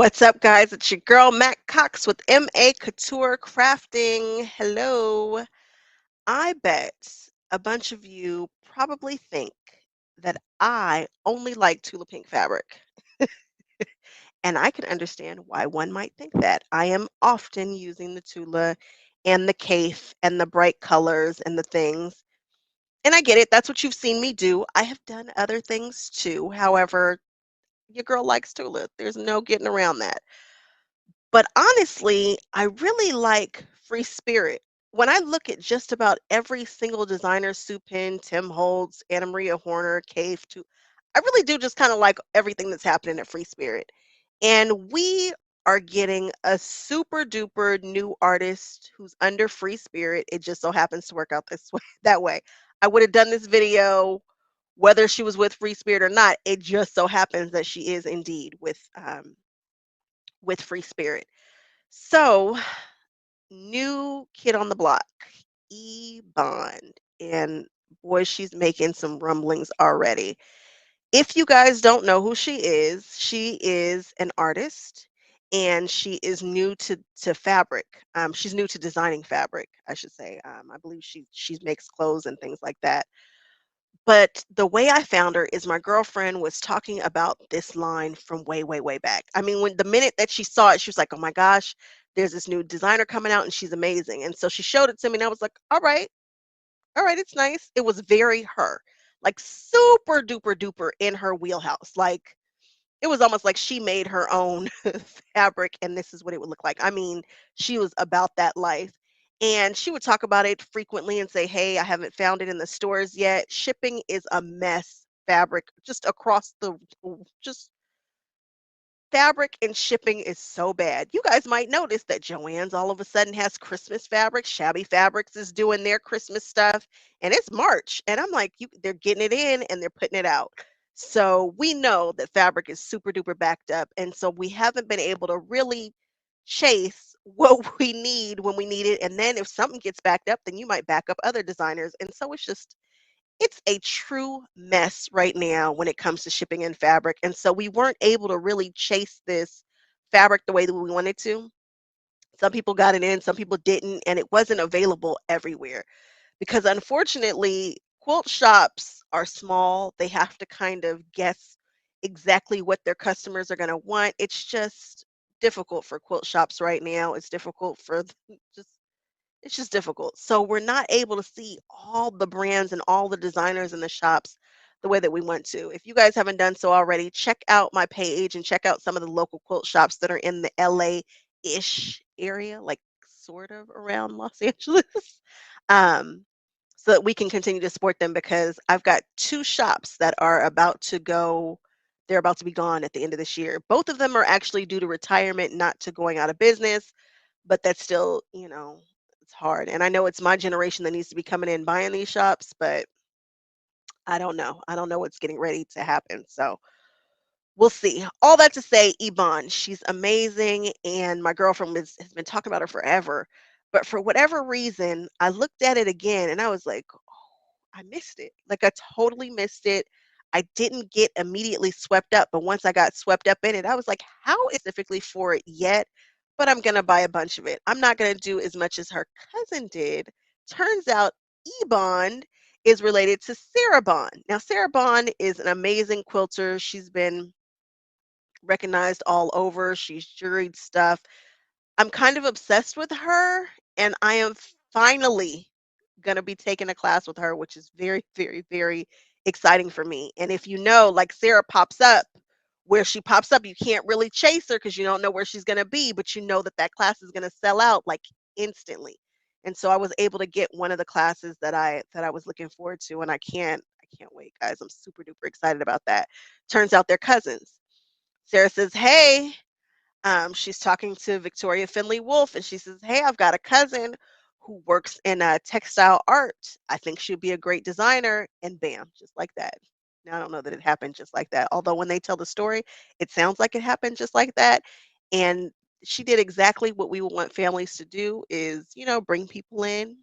What's up, guys? It's your girl, Mac Cox with MA Couture Crafting. Hello. I bet a bunch of you probably think that I only like Tula Pink fabric. And I can understand why one might think that. I am often using the Tula and the Cafe and the bright colors and the things. And I get it. That's what you've seen me do. I have done other things too. However, your girl likes Tula. There's no getting around that. But honestly, I really like FreeSpirit. When I look at just about every single designer, Sue Penn, Tim Holtz, Anna Maria Horner, Cave, too, I really do just kind of like everything that's happening at FreeSpirit. And we are getting a super duper new artist who's under FreeSpirit. It just so happens to work out this way, that way. I would have done this video whether she was with FreeSpirit or not. It just so happens that she is indeed with FreeSpirit. So, new kid on the block, E Bond, and boy, she's making some rumblings already. If you guys don't know who she is an artist, and she is new to fabric. She's new to designing fabric, I should say. I believe she makes clothes and things like that. But the way I found her is my girlfriend was talking about this line from way, way, way back. I mean, when the minute that she saw it, she was like, "Oh my gosh, there's this new designer coming out and she's amazing." And so she showed it to me and I was like, all right, it's nice. It was very her, like super duper duper in her wheelhouse. Like it was almost like she made her own fabric and this is what it would look like. I mean, she was about that life. And she would talk about it frequently and say, "Hey, I haven't found it in the stores yet. Shipping is a mess. Fabric just across the just fabric and shipping is so bad." You guys might notice that Joann's all of a sudden has Christmas fabric. Shabby Fabrics is doing their Christmas stuff, and it's March. And I'm like, they're getting it in and they're putting it out. So we know that fabric is super duper backed up. And so we haven't been able to really chase what we need when we need it. And then if something gets backed up, then you might back up other designers. And so it's a true mess right now when it comes to shipping and fabric. And so we weren't able to really chase this fabric the way that we wanted to. Some people got it in, some people didn't, and it wasn't available everywhere because unfortunately, quilt shops are small. They have to kind of guess exactly what their customers are going to want. It's just difficult for quilt shops right now. It's difficult for just it's just difficult. So we're not able to see all the brands and all the designers in the shops the way that we want to. If you guys haven't done so already, check out my page and check out some of the local quilt shops that are in the LA-ish area, like sort of around Los Angeles. Um, so that we can continue to support them because I've got two shops that are about to go. They're about to be gone at the end of this year. Both of them are actually due to retirement, not to going out of business, but that's still, it's hard. And I know it's my generation that needs to be coming in buying these shops, but I don't know. I don't know what's getting ready to happen. So we'll see. All that to say, Iban, she's amazing. And my girlfriend has been talking about her forever. But for whatever reason, I looked at it again and I was like, oh, I missed it. Like I totally missed it. I didn't get immediately swept up, but once I got swept up in it, I was like, how is specifically for it yet? But I'm going to buy a bunch of it. I'm not going to do as much as her cousin did. Turns out Ebond is related to Sarah Bond. Now, Sarah Bond is an amazing quilter. She's been recognized all over. She's juried stuff. I'm kind of obsessed with her, and I am finally going to be taking a class with her, which is very, very, very exciting for me. And if you know, like Sarah pops up, where she pops up, you can't really chase her because you don't know where she's going to be, but you know that that class is going to sell out like instantly. And so I was able to get one of the classes that I was looking forward to, and I can't wait, guys. I'm super duper excited about that. Turns out they're cousins. Sarah says, "Hey," she's talking to Victoria Finley Wolf, and she says, "Hey, I've got a cousin who works in textile art. I think she'd be a great designer." And bam, just like that. Now, I don't know that it happened just like that. Although when they tell the story, it sounds like it happened just like that. And she did exactly what we would want families to do is, bring people in.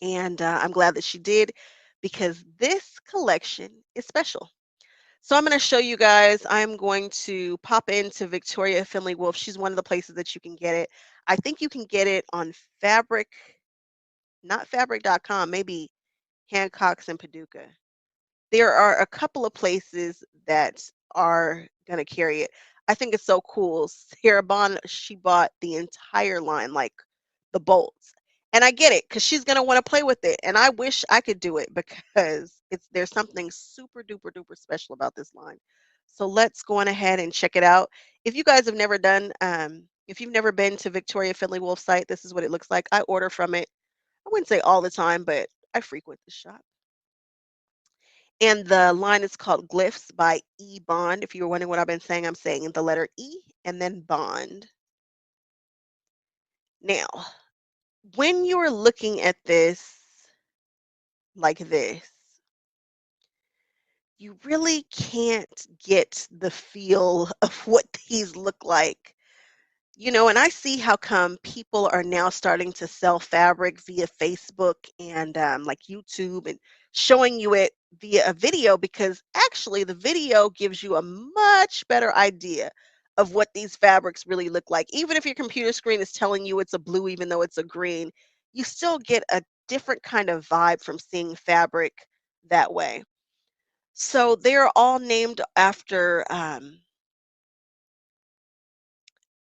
And I'm glad that she did because this collection is special. So I'm going to show you guys. I'm going to pop into Victoria Finley Wolf. She's one of the places that you can get it. I think you can get it on Fabric, not fabric.com, maybe Hancock's and Paducah. There are a couple of places that are gonna carry it. I think it's so cool. Sarah Bond, she bought the entire line, like the bolts. And I get it, because she's gonna want to play with it. And I wish I could do it because there's something super duper duper special about this line. So let's go on ahead and check it out. If you guys have never if you've never been to Victoria Finley Wolf site, this is what it looks like. I order from it. I wouldn't say all the time, but I frequent the shop. And the line is called Glyphs by E Bond. If you were wondering what I've been saying, I'm saying the letter E and then Bond. Now, when you're looking at this like this, you really can't get the feel of what these look like. And I see how come people are now starting to sell fabric via Facebook and like YouTube and showing you it via a video, because actually the video gives you a much better idea of what these fabrics really look like. Even if your computer screen is telling you it's a blue, even though it's a green, you still get a different kind of vibe from seeing fabric that way. So they're all named after,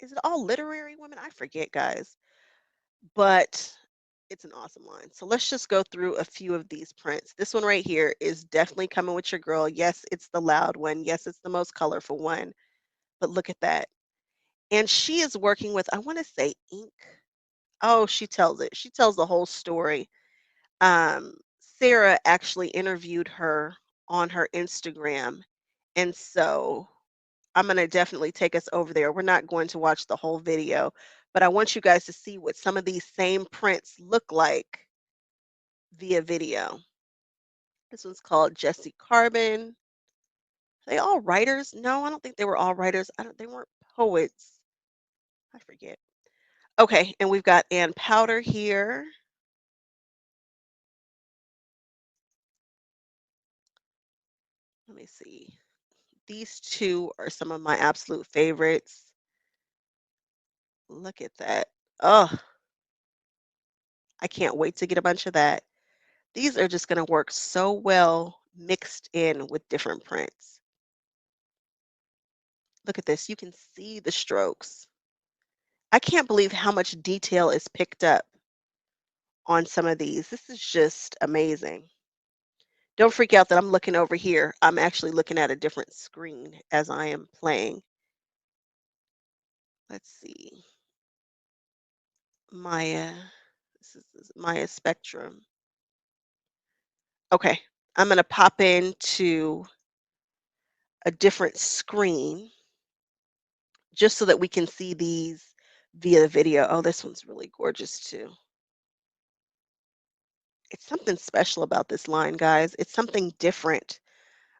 is it all literary women? I forget, guys. But it's an awesome line. So let's just go through a few of these prints. This one right here is definitely coming with your girl. Yes, it's the loud one. Yes, it's the most colorful one. But look at that. And she is working with, I want to say ink. Oh, she tells it. She tells the whole story. Sarah actually interviewed her on her Instagram. And so I'm going to definitely take us over there. We're not going to watch the whole video, but I want you guys to see what some of these same prints look like via video. This one's called Jesse Carbon. Are they all writers? No, I don't think they were all writers. They weren't poets. I forget. Okay, and we've got Ann Powder here. Let me see. These two are some of my absolute favorites. Look at that. Oh, I can't wait to get a bunch of that. These are just going to work so well mixed in with different prints. Look at this. You can see the strokes. I can't believe how much detail is picked up on some of these. This is just amazing. Don't freak out that I'm looking over here. I'm actually looking at a different screen as I am playing. Let's see. Maya. This is Maya Spectrum. Okay. I'm going to pop into a different screen just so that we can see these via the video. Oh, this one's really gorgeous too. It's something special about this line, guys. It's something different.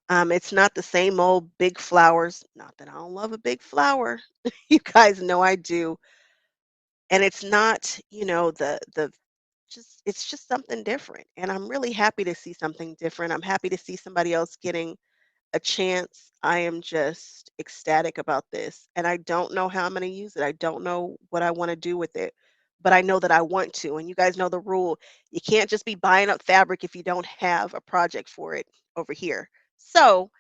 It's not the same old big flowers. Not that I don't love a big flower. You guys know I do. And it's not, the just it's just something different. And I'm really happy to see something different. I'm happy to see somebody else getting a chance. I am just ecstatic about this. And I don't know how I'm going to use it. I don't know what I want to do with it, but I know that I want to. And you guys know the rule. You can't just be buying up fabric if you don't have a project for it over here. So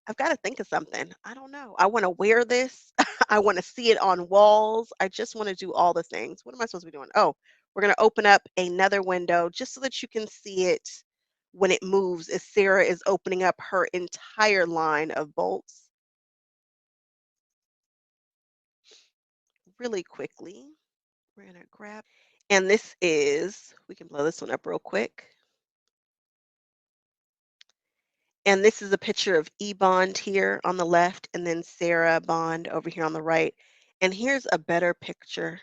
I've got to think of something. I don't know. I want to wear this. I want to see it on walls. I just want to do all the things. What am I supposed to be doing? Oh, we're going to open up another window just so that you can see it when it moves as Sarah is opening up her entire line of bolts really quickly. We're going to grab, and this is, we can blow this one up real quick. And this is a picture of E Bond here on the left, and then Sarah Bond over here on the right. And here's a better picture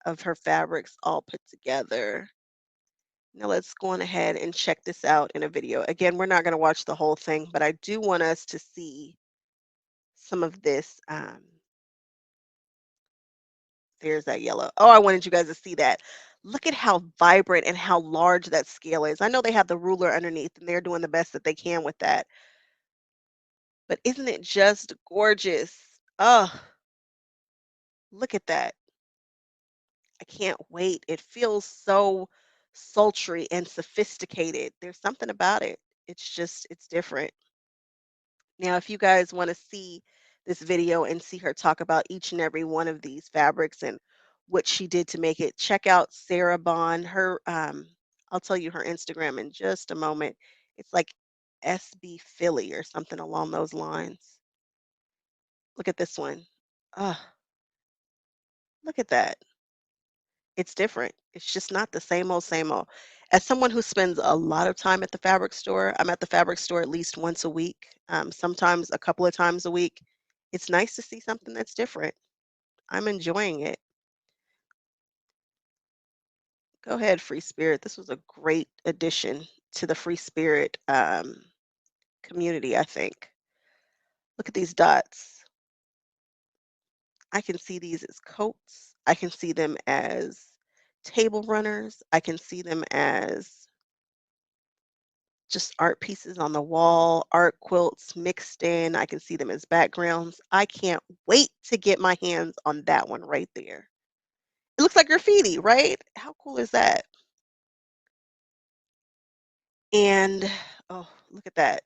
of her fabrics all put together. Now let's go on ahead and check this out in a video. Again, we're not going to watch the whole thing, but I do want us to see some of this. There's that yellow. Oh, I wanted you guys to see that. Look at how vibrant and how large that scale is. I know they have the ruler underneath and they're doing the best that they can with that. But isn't it just gorgeous? Oh, look at that. I can't wait. It feels so sultry and sophisticated. There's something about it. It's different. Now, if you guys want to see this video and see her talk about each and every one of these fabrics and what she did to make it, check out Sarah Bond. I'll tell you her Instagram in just a moment. It's like SB Philly or something along those lines. Look at this one. Ah, look at that. It's different. It's just not the same old, same old. As someone who spends a lot of time at the fabric store, I'm at the fabric store at least once a week, sometimes a couple of times a week. It's nice to see something that's different. I'm enjoying it. Go ahead, Free Spirit. This was a great addition to the Free Spirit community, I think. Look at these dots. I can see these as coats. I can see them as table runners. I can see them as just art pieces on the wall, art quilts mixed in. I can see them as backgrounds. I can't wait to get my hands on that one right there. It looks like graffiti, right? How cool is that? And oh, look at that.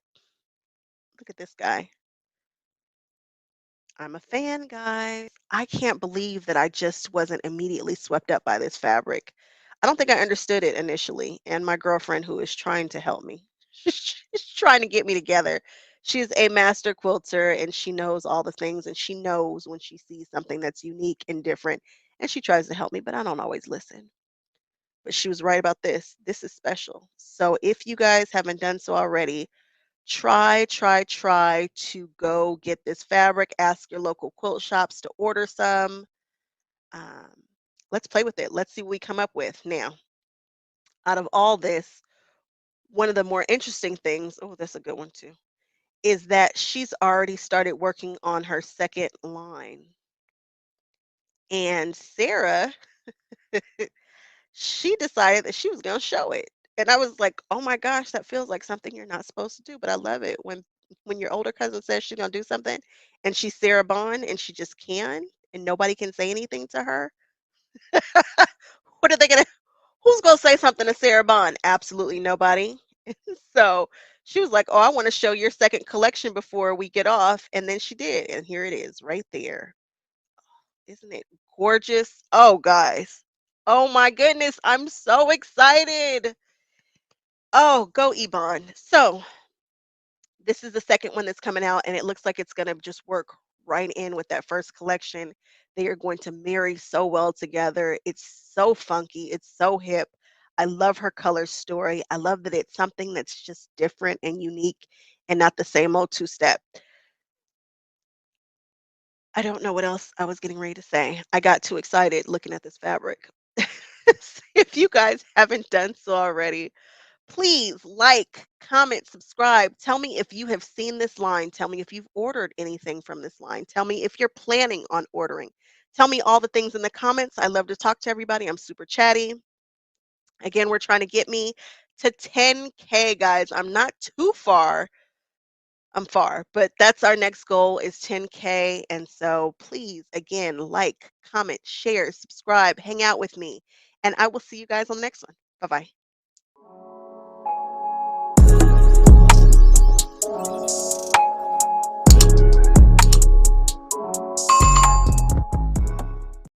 Look at this guy. I'm a fan, guys. I can't believe that I just wasn't immediately swept up by this fabric. I don't think I understood it initially, and my girlfriend, who is trying to help me, she's trying to get me together. She's a master quilter and she knows all the things, and she knows when she sees something that's unique and different, and she tries to help me, but I don't always listen. But she was right about this. This is special. So if you guys haven't done so already, try to go get this fabric. Ask your local quilt shops to order some. Um, let's play with it. Let's see what we come up with. Now, out of all this, one of the more interesting things, oh, that's a good one too, is that she's already started working on her second line. And Sarah, she decided that she was going to show it. And I was like, "Oh my gosh, that feels like something you're not supposed to do." But I love it when your older cousin says she's going to do something and she's Sarah Bond and she just can and nobody can say anything to her. What are they going to Who's going to say something to Sarah Bond? Absolutely nobody. So, she was like, "Oh, I want to show your second collection before we get off." And then she did, and here it is right there. Isn't it gorgeous? Oh, guys. Oh my goodness, I'm so excited. Oh, go Ebon. So this is the second one that's coming out, and it looks like it's going to just work right in with that first collection. They are going to marry so well together. It's so funky. It's so hip. I love her color story. I love that it's something that's just different and unique and not the same old two-step. I don't know what else I was getting ready to say. I got too excited looking at this fabric. If you guys haven't done so already, please like, comment, subscribe. Tell me if you have seen this line. Tell me if you've ordered anything from this line. Tell me if you're planning on ordering. Tell me all the things in the comments. I love to talk to everybody. I'm super chatty. Again, we're trying to get me to 10K, guys. I'm not too far. I'm far, but that's our next goal is 10K. And so please, again, like, comment, share, subscribe, hang out with me. And I will see you guys on the next one. Bye bye.